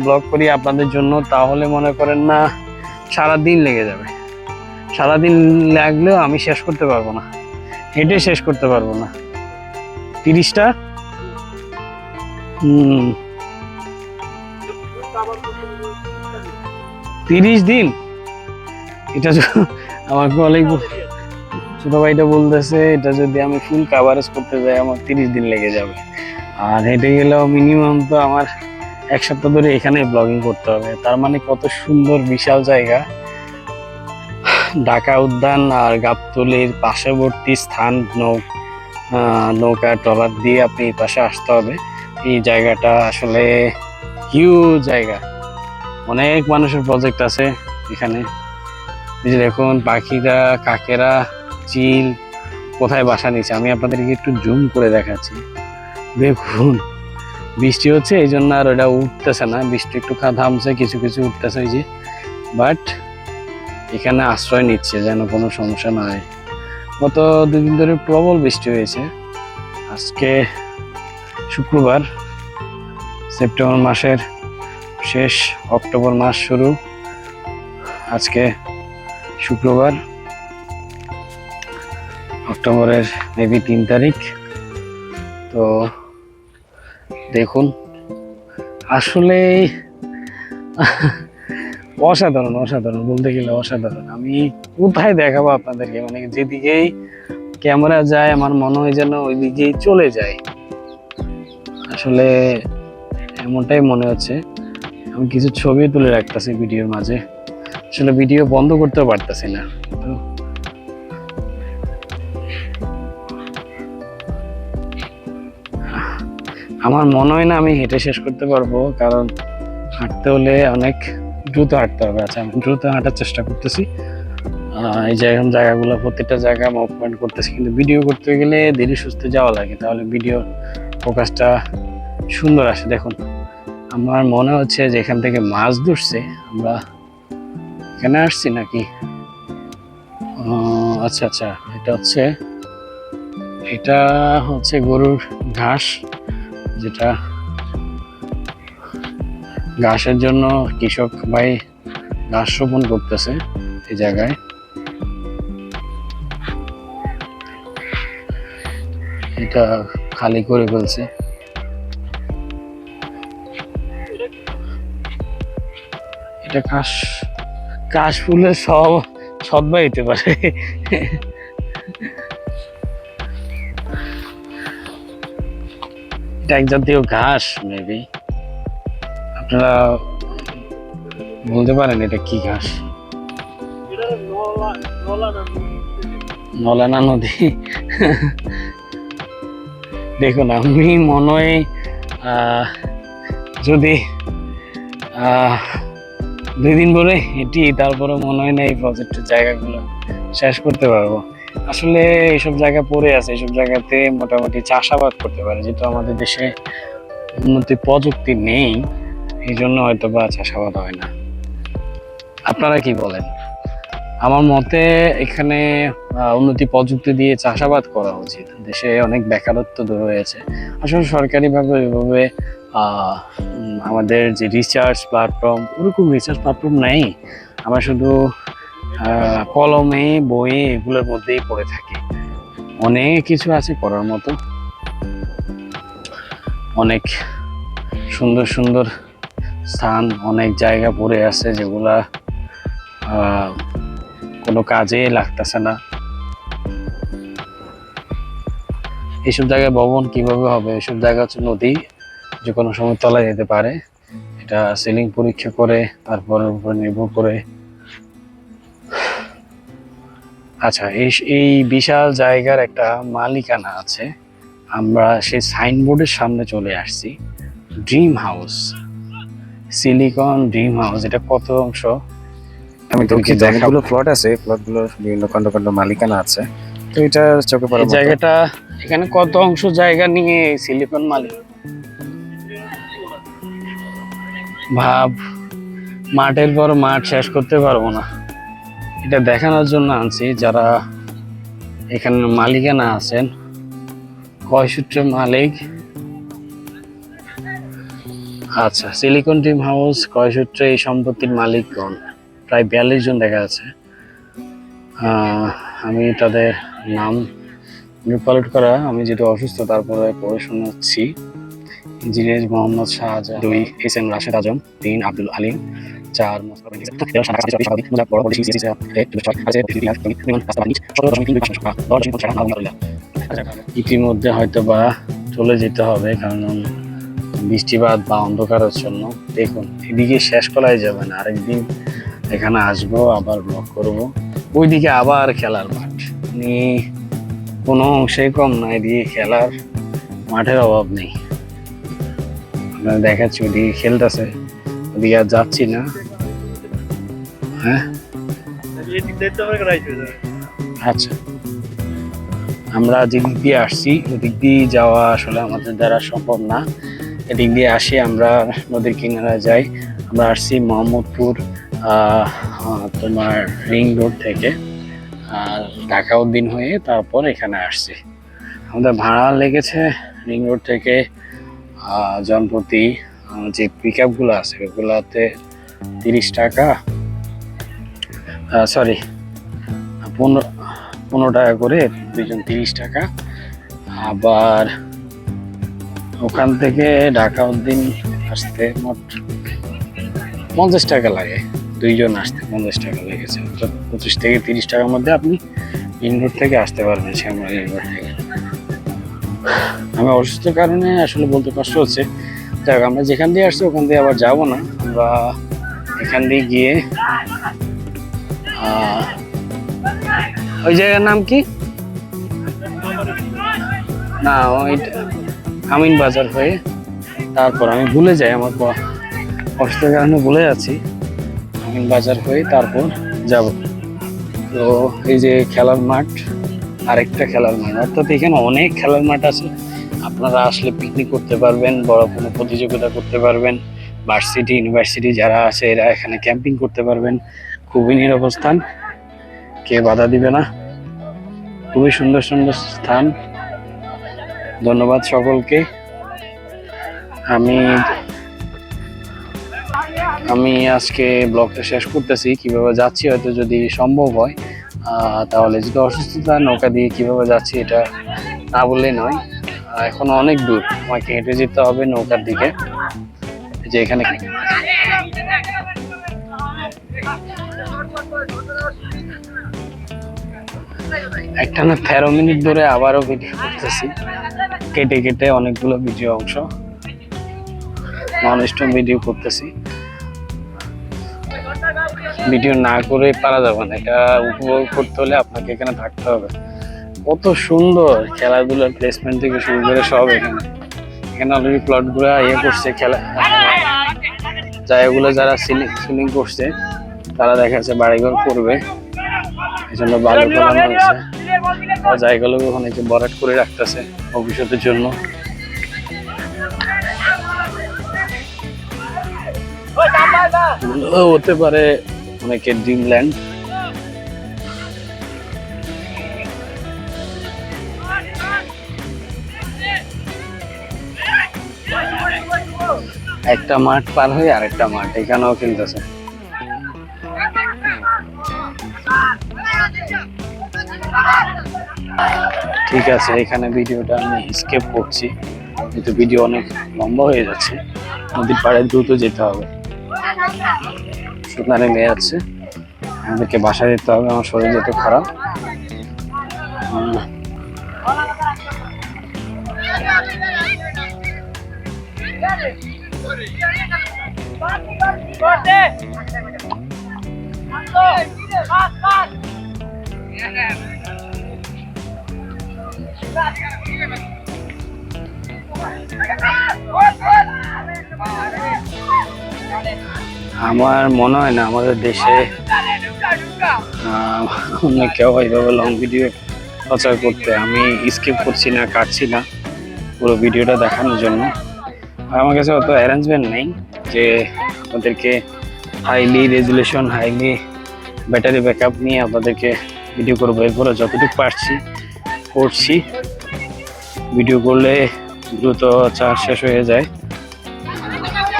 ব্লগ করি আপনাদের জন্য তাহলে মনে করেন না সারাদিন লেগে যাবে। সারাদিন লাগলেও আমি শেষ করতে পারবো না, হেঁটে শেষ করতে পারবো না। 30টা 30 দিন, এটা আমার কলিগ ছোট ভাইটা বলতেছে এটা যদি আমি ফুল কাভারেজ করতে যাই আমার 30 দিন লেগে যাবে। আর হেঁটে গেলেও মিনিমাম তো আমার 1 সপ্তাহ ধরে এখানে ব্লগিং করতে হবে। তার মানে কত সুন্দর বিশাল জায়গা, ঢাকা উদ্যান আর গাবতলীর পার্শ্ববর্তী স্থান। নৌকা ট্রলার দিয়ে আপনি এই পাশে আসতে হবে। এই জায়গাটা আসলে হিউজ জায়গা, অনেক মানুষের প্রজেক্ট আছে এখানে। এই যে দেখুন পাখিরা, কাকেরা, চিল কোথায় বাসা নিচ্ছে। আমি আপনাদেরকে একটু জুম করে দেখাচ্ছি। দেখুন বৃষ্টি হচ্ছে এই জন্য আর ওটা উঠতেছে না, বৃষ্টি একটু থামছে, কিছু কিছু উঠতেছে ওই যে, বাট এখানে আশ্রয় নিচ্ছে যেন কোনো সমস্যা না হয়। গত 2 দিন ধরে প্রবল বৃষ্টি হয়েছে। আজকে শুক্রবার, সেপ্টেম্বর মাসের শেষ, অক্টোবর মাস শুরু। আজকে শুক্রবার, অক্টোবরের মেবি 3 তারিখ। তো দেখুন আসলে অসাধারণ, অসাধারণ বলতে গেলে অসাধারণ। আমি কোথায় দেখাবো আপনাদেরকে, মানে যেদিকেই ক্যামেরা যায় আমার মনে হয় যেন ওই দিকেই চলে যায়। আসলে এমনটাই মনে হচ্ছে। আমি কিছু ছবি তুলে রাখতেছি ভিডিওর মাঝে, আসলে ভিডিও বন্ধ করতেও পারতেছি না। তো আমার মনে হয় না আমি হেঁটে শেষ করতে পারবো, কারণ হাঁটতে হলে অনেক দ্রুত হাঁটতে হবে। আচ্ছা, আমি দ্রুত হাঁটার চেষ্টা করতেছি। এই যে এখন জায়গাগুলো, প্রত্যেকটা জায়গা মুভমেন্ট করতেছি, কিন্তু ভিডিও করতে গেলে ধীরে সুস্থে যাওয়া লাগে, তাহলে ভিডিও ফোকাসটা সুন্দর আসে। দেখুন আমার মনে হচ্ছে যে এখান থেকে মাছ ধরছে, আমরা এখানে আসছি নাকি? আচ্ছা আচ্ছা, এটা হচ্ছে গরুর ঘাস, যেটা ঘাসের জন্য কৃষক ভাই ঘাস রোপণ করতেছে এই জায়গায়। এটা খালি করে ফেলছে, এটা কাশ ফুলের সবাই হতে পারে। এটা এক জাতীয় ঘাস মেবি, আপনারা বলতে পারেন এটা কি ঘাস? নলা না নদী? দেখুন আমি মনে হয় যদি 2 দিন পরে হেঁটি তারপরে মনে হয় না এই প্রজেক্টের জায়গাগুলো শেষ করতে পারবো। আসলে এইসব জায়গা পড়ে আছে, এইসব জায়গাতে মোটামুটি চাষাবাদ করতে পারে, যেহেতু আমাদের দেশে উন্নতি প্রযুক্তি নেই এই জন্য হয়তো বা চাষাবাদ হয় না। আপনারা কি বলেন? আমার মতে এখানে উন্নতি প্রযুক্তি দিয়ে চাষাবাদ করা উচিত। দেশে অনেক বেকারত্ব দূর হয়েছে। আসলে সরকারিভাবে ওইভাবে আমাদের যে রিসার্চ প্ল্যাটফর্ম, ওরকম রিসার্চ প্ল্যাটফর্ম নেই। আমরা শুধু কলমে বইয়ে এগুলোর মধ্যেই পড়ে থাকি। অনেক কিছু আছে করার মতো, অনেক সুন্দর সুন্দর স্থান, অনেক জায়গা পড়ে আছে যেগুলা কোনো কাজে লাগতেছে না। এইসব জায়গায় ভবন কিভাবে হবে? এইসব জায়গা হচ্ছে নদী, যে কোনো সময় তলায় যেতে পারে। এটা সিলিং পরীক্ষা করে তারপর উপর নির্ভর করে। আচ্ছা, এই বিশাল জায়গার একটা মালিকানা আছে। আমরা সেই সাইনবোর্ডের সামনে চলে আসছি। Dream house, silicon dream house. এটা কত অংশ? আমি দুঃখিত, অনেকগুলো প্লট আছে, প্লটগুলোর বিভিন্ন খন্ড খন্ড মালিকানা আছে, তো এটা চোখে পড়ার এই মতো। জায়গাটা, এখানে কত অংশ জায়গা নিয়ে সিলিকন মালিক? ভাব, মাঠের পর মাঠ শেষ করতে পারবো না। এটা দেখানোর জন্য আনছি যারা এখানে মালিকানা আছেন, কয় সূত্রের মালিক। আচ্ছা, সিলিকন ড্রিম হাউস কয় সূত্রে এই সম্পত্তির মালিকগণ? প্রায় 42 জন দেখা যাচ্ছে। আমি তাদের নাম রিপালেট করা, আমি যেহেতু অসুস্থ তারপরে পড়ে শোনাচ্ছি। Engineer Mohammad Shahjahan, 2 S M Rashed Azam, 3 Abdul Alim, 4 ইতিমধ্যে হয়তো বা চলে যেতে হবে, কারণ বৃষ্টিপাত বা অন্ধকারের জন্য। দেখুন এদিকে শেষ করাই যাবে না, আরেকদিন এখানে আসবো, আবার ব্লগ করব। ওইদিকে আবার খেলার মাঠ, মানে কোনো অংশে কম না, এদিকে খেলার মাঠের অভাব নেই। আপনারা দেখাচ্ছি ওইদিকে খেলতেছে, ওদিকে আর যাচ্ছি না। হ্যাঁ আচ্ছা, আমরা যেদিক দিয়ে আসছি ওদিক দিয়ে যাওয়া আসলে আমাদের দ্বারা সম্ভব না। এদিক দিয়ে আসি, আমরা নদীর কিনারায় যাই। আমরা আসছি মোহাম্মদপুর তোমার রিং রোড থেকে, ঢাকা উদ্দিন হয়ে তারপর এখানে আসছি। আমাদের ভাড়া লেগেছে রিং রোড থেকে জনপ্রতি যে পিক আপগুলো আছে ওগুলাতে 30 টাকা, সরি 15 টাকা করে, 2 জন 30 টাকা। আবার ওখান থেকে ঢাকা উদ্দিন আসতে মোট 50 টাকা লাগে, 2 জন আসতে 50 টাকা লেগেছে। 25 থেকে 30 টাকার মধ্যে আপনি রিং রোড থেকে আসতে পারবেন, শ্যামলা রিং রোড থেকে। আমি অসুস্থর কারণে আসলে বলতে কষ্ট হচ্ছে। যাক, আমরা যেখান দিয়ে আসছি ওখান দিয়ে আবার যাবো না, আমরা এখান দিয়ে গিয়ে ওই জায়গার নাম কি না, ওইটা আমিন বাজার হয়ে তারপর আমি ভুলে যাই, আমার অসুস্থের কারণে ভুলে যাচ্ছি। আমিন বাজার হয়ে তারপর যাব। তো এই যে খেলার মাঠ, আরেকটা খেলার মাঠ, অর্থাৎ এখানে অনেক খেলার মাঠ আছে। আপনারা আসলে পিকনিক করতে পারবেন, বড় কোনো প্রতিযোগিতা করতে পারবেন। ভার্সিটি ইউনিভার্সিটি যারা আছে এরা এখানে ক্যাম্পিং করতে পারবেন। খুবই নিরাপদ স্থান, কে বাধা দিবে না। খুবই সুন্দর সুন্দর স্থান। ধন্যবাদ সকলকে। আমি আজকে ব্লগটা শেষ করতেছি। কিভাবে যাচ্ছি হয়তো যদি সম্ভব হয় তাহলে, যদি অসুস্থতা নৌকা দিয়ে কিভাবে যাচ্ছি এটা না বললেই নয়। এখন অনেক দূর, আমাকে হেঁটে যেতে হবে নৌকার দিকে। যে এখানে একটা না 13 মিনিট ধরে আবারও ভিডিও করতেছি, কেটে কেটে অনেকগুলো ভিডিও অংশ নন স্টপ ভিডিও করতেছি। ভিডিও না করে পারা যাবে না, এটা উপভোগ করতে হলে আপনাকে এখানে থাকতে হবে। কত সুন্দর খেলাধুলার প্লেসমেন্ট থেকে শুরু করে সব এখানে। এখানে অলরেডি প্লট গুলো ইয়ে করছে, খেলা জায়গাগুলো যারা সিলিং করছে তারা দেখা যাচ্ছে বাড়িঘর করবে, এই জন্য বালু ফেলানো হয়েছে। জায়গাগুলো অনেকে বরাট করে রাখতেছে ভবিষ্যতের জন্য। হতে পারে অনেকের ড্রিমল্যান্ড। একটা মাঠ পার হয়ে আরেকটা মাঠ, এখানেও খেলতেছে। ঠিক আছে, এখানে ভিডিওটা আমি স্কিপ করছি, কিন্তু ভিডিও অনেক লম্বা হয়ে যাচ্ছে। নদীর পাড়ে দ্রুত যেতে হবে, সুতরাং মেয়ে আছে, আমাদেরকে বাসায় যেতে হবে। আমার শরীর যেতে খারাপ। আমার মনে হয় না আমাদের দেশে অন্য কেউ এইভাবে লং ভিডিও প্রচার করতে। আমি স্কিপ করছি না, কাটছি না, পুরো ভিডিওটা দেখানোর জন্য। আর আমার কাছে অত অ্যারেঞ্জমেন্ট নেই যে আপনাদেরকে highly resolution, highly battery backup নিয়ে আপনাদেরকে ভিডিও করবো। এরপরে যতটুকু পারছি করছি। ভিডিও করলে দ্রুত চার্জ শেষ হয়ে যায়,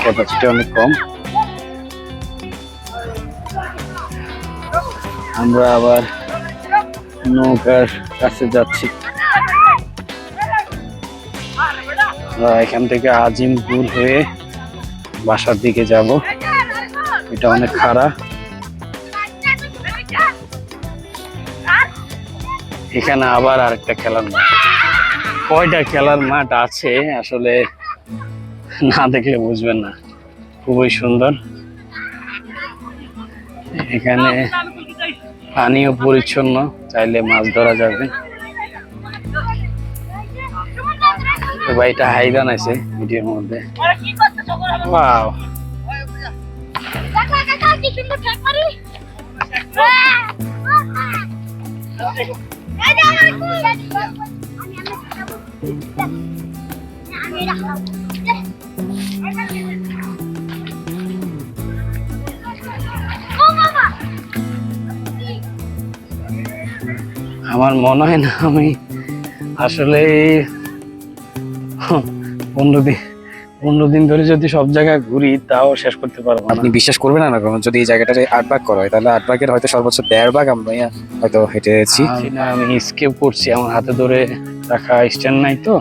ক্যাপাসিটি অনেক কম। আমরা আবার নৌকার কাছে যাচ্ছি। এখান থেকে আজিমপুর হয়ে বাসার দিকে যাব। এটা অনেক খাড়া। এখানে আবার আরেকটা খেলার মাঠ। কয়টা খেলার মাঠ আছে আসলে না দেখলে বুঝবেন না। খুবই সুন্দর। এখানে পানিও পরিচ্ছন্ন, চাইলে মাছ ধরা যাবে। এটা হাইরান আছে ভিডিওর মধ্যে। ওয়াও, আমার মনে হয় না আমি আসলে 15 দিন ধরে যদি সব জায়গায় ঘুরি তাও শেষ করতে পারবো না। আপনি বিশ্বাস করবেন না, যদি এই জায়গাটাতে 8 ভাগ করা হয় তাহলে 8 ভাগের হয়তো সর্বোচ্চ 1.5 ভাগ আমরা হয়তো হেঁটেছি। আমি স্কেপ করছি, আমার হাতে ধরে রাখা স্ট্যান্ড নাই তো,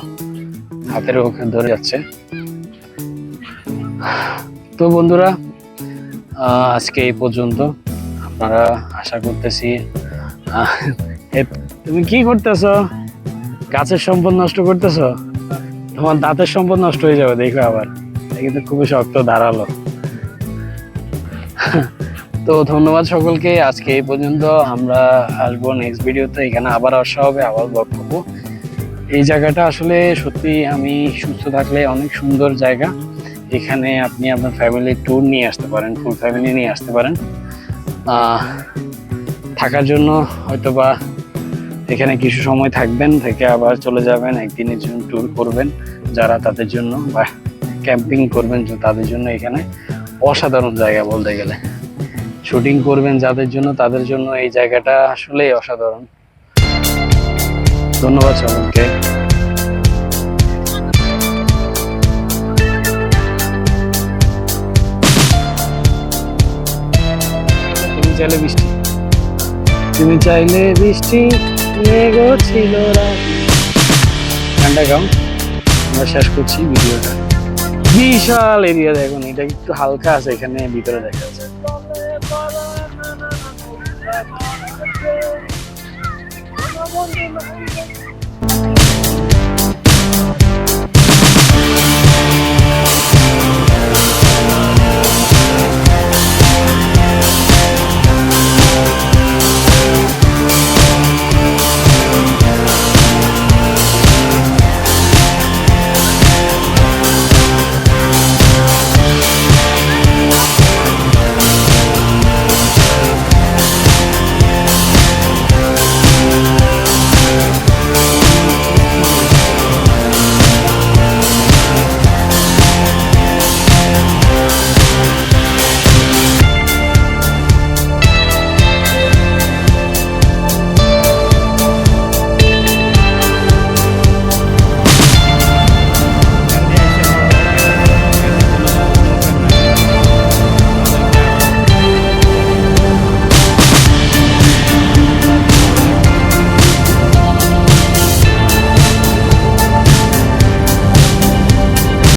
হাতের ওখানে ধরে যাচ্ছে। তো বন্ধুরা, আজকে এই পর্যন্ত। আপনারা আশা করতেছি তুমি কি করতেছ? গাছের সম্পদ নষ্ট করতেছ? তোমার দাঁতের সম্পদ নষ্ট হয়ে যাবে দেখো আবার। কিন্তু খুবই শক্ত, ধারালো। তো ধন্যবাদ সকলকে। আজকে এই পর্যন্ত। আমরা আসবো নেক্সট ভিডিওতে। এখানে আবার আসা হবে, আবার ব্লগ করবো। এই জায়গাটা আসলে সত্যি, আমি সুস্থ থাকলে অনেক সুন্দর জায়গা। এখানে আপনি আপনার ফ্যামিলি ট্যুর নিয়ে আসতে পারেন, ফুল ফ্যামিলি নিয়ে আসতে পারেন। থাকার জন্য হয়তো বা এখানে কিছু সময় থাকবেন, থেকে আবার চলে যাবেন। একদিনের জন্য ট্যুর করবেন যারা, তাদের জন্য, বা ক্যাম্পিং করবেন তাদের জন্য এখানে অসাধারণ জায়গা বলতে গেলে। শুটিং করবেন যাদের জন্য, তাদের জন্য এই জায়গাটা আসলেই অসাধারণ। ধন্যবাদ সকলকে। তুমি চাইলে বৃষ্টি মেঘও ছিল রাত। গানটা গাও, আমরা শেষ করছি ভিডিওটা। বিশাল এরিয়া দেখুন, এটা একটু হালকা আছে, এখানে ভিতরে দেখা যাচ্ছে।